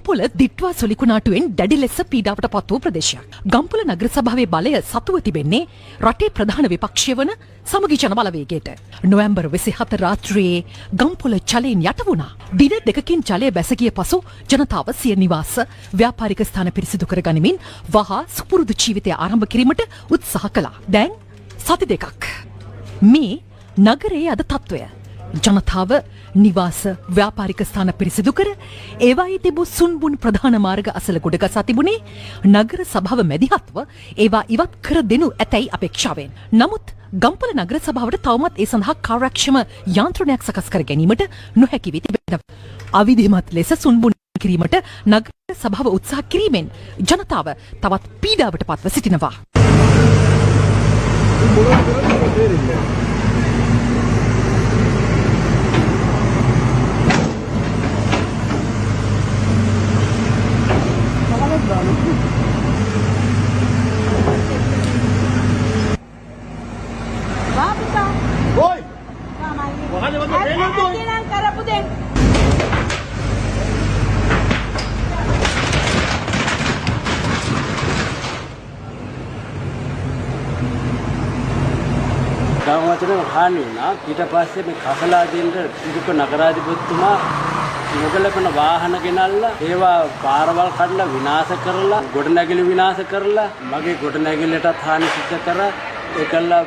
ගම්පොළ දිට්වා සොලිකුණාටුවෙන් දැඩි ලෙස පීඩාවට පත් වූ ප්‍රදේශයක්. ගම්පොළ නගර සභාවේ බලය සතුව තිබෙන්නේ රටේ ප්‍රධාන විපක්ෂය වන සමගි ජන බලවේගයට. නොවැම්බර් 24 රාත්‍රියේ ගම්පොළ ජලයෙන් යට වුණා. දින දෙකකින් ජලය බැස ගිය පසු ජනතාව සිය නිවාස, ව්‍යාපාරික ස්ථාන පිරිසිදු කර ගනිමින් වහා සුපුරුදු ජීවිතය ආරම්භ කිරීමට උත්සාහ කළා. දැන් සති දෙකක්. මේ නගරයේ අද තත්ත්වය. ජනතාව නිවාස ව්‍යාපාරික ස්ථාන පිරිසිදු කර ඒවායේ තිබූ සුන්බුන් ප්‍රධාන මාර්ග අසල ගොඩගසා තිබුණේ නගර සභාව මැදිහත්ව ඒවා ඉවත් කර දෙනු ඇතැයි අපේක්ෂාවෙන්. නමුත් ගම්පොළ නගර සභාවට තවමත් ඒ සඳහා කාර්යක්ෂම යාන්ත්‍රණයක් සකස් කර ගැනීමට නොහැකි වී තිබෙනවා. අවිධිමත් ලෙස සුන්බුන් කිරීමට නගර සභාව උත්සාහ කිරීමෙන් ජනතාව තවත් පීඩාවට පත්ව සිටිනවා. ගාමවතුන හානි වුණා. ඊට පස්සේ මේ කසලාදීන්ට ඉදුක නගරාධිපතිතුමා නොගැලපෙන වාහන ගෙනල්ලා ඒවා පාරවල් කඩලා විනාශ කරලා ගොඩනැගිලි විනාශ කරලා මගේ ගොඩනැගිල්ලටත් හානි සිද්ධ කරා. ඒකල්ලා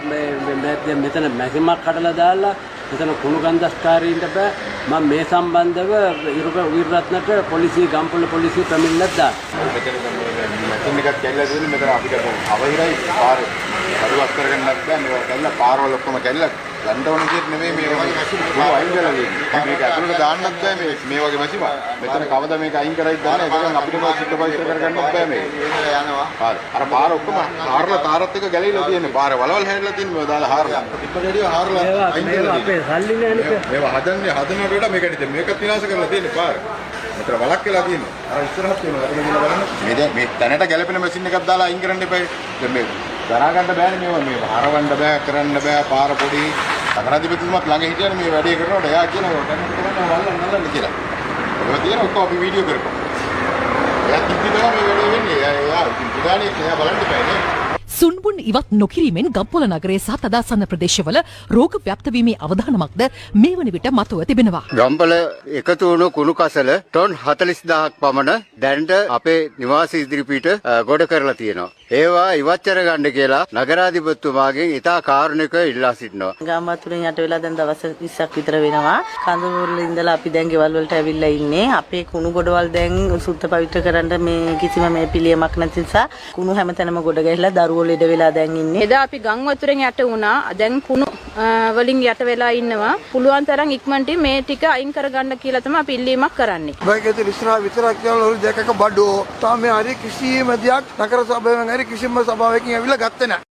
මෙතන මැසිමක් කඩලා දාලා මෙතන කුණු ගන්ධස්කාරීන්ට බෑ. මම මේ සම්බන්ධව විරත්නට පොලිසිය ගම්පොළ පොලිසිය පැමිණිල්ලක් දානවා. මෙතන එකක් කැල්ලා දෙන්නේ මෙතන අපිට අවහිරයි පාරේ අරුවක් කරගන්නත් බෑ. මේවා කැල්ලා පාරවල ඔක්කොම කැල්ලා ගන්න ඕන දෙයක් නෙමෙයි මේ වගේ මැෂින් අයින් කරලා දෙන්නේ. මේක ඇතුළට දාන්නත් බෑ මේ වගේ මැෂින්. මෙතන කවදා මේක අයින් කරයිද දන්නේ නැහැ. ඒකෙන් අපිට මොකද සුපර්වයිසර් කරගන්නත් බෑ මේක. යනවා. අර පාර ඔක්කොම හාරලා තාරත් එක ගැලවිලා තියෙන්නේ. පාර වලවල් හැදලා තියෙන්නේ මේවා දාලා හාරලා. ඉක්මනටම හාරලා අයින් කරලා අපේ සල්ලි නෑනේ. මේවා හදනට වඩා මේකට මේකත් විනාශ කරලා තියෙන්නේ පාර. මෙතන වලක් වෙලා තියෙනවා. අර ඉස්සරහත් තියෙනවා. අතන ගිහලා බලන්න. මේ තැනට ගැලපෙන මැෂින් එකක් දාලා අයින් කරන්න එපා. දැන් මේ දරා ගන්න බෑනේ මේවා. මේ හරවන්න බෑ, කරන්න බෑ. පාර පොඩි. නගරාධිපතිතුමාත් ළඟ හිටියනේ මේ වැඩේ කරනකොට එයා කියනවා දැන් කරන්න වල්ලන්න කියලා. ඒක තියෙන ඔක්කොම අපි වීඩියෝ කරපුවා. එයා කිව්වි තමයි මේ වැඩේ වෙන්නේ. එයා ඉතින් එයා බලන්න බෑනේ. සුන්බුන් ඉවත් නොකිරීමෙන් ගම්පොළ නගරයේ සහ තදාසන්න ප්‍රදේශවල රෝග ව්‍යාප්ත වීමේ අවධානමක්ද මේ වන විට මතුව තිබෙනවා. ගම්පොළ එකතු වුණු කුණු කසල ටොන් 40000ක් පමණ දැනට අපේ නිවාස ඉදිරිපිට ගොඩ කරලා තියෙනවා. ඒවා ඉවත් කරගන්න කියලා නගරාධිපතිතුමාගෙන් ඉතා කාරුණිකව ඉල්ලා සිටිනවා. ගම් වතුරෙන් යට වෙලා දැන් දවස් 20ක් විතර වෙනවා. කඳවුරුවල ඉඳලා අපි දැන් ගෙවල් වලට ඇවිල්ලා ඉන්නේ. අපේ කුණු ගොඩවල් දැන් සුද්ධ පවිත්‍ර කරන්න මේ කිසිම මේ පිළියමක් නැති නිසා කුණු හැමතැනම ගොඩ ගැහිලා දරුවෝ ලෙඩ වෙලා දැන් ඉන්නේ. එදා අපි ගම් වතුරෙන් යට වුණා. දැන් කුණු වලින් යට වෙලා ඉන්නවා. පුළුවන් තරම් ඉක්මනට මේ ටික අයින් කරගන්න කියලා තමයි අපි ඉල්ලීමක් කරන්නේ. බයිකේ ඉස්සරහ විතරක් කියලා ලොරි දෙකක බඩෝ. තාම මේ හරි කිසිම දෙයක් නගර සභාවෙන් හරි කිසිම සභාවකින් ඇවිල්ලා ගත්තේ නැහැ.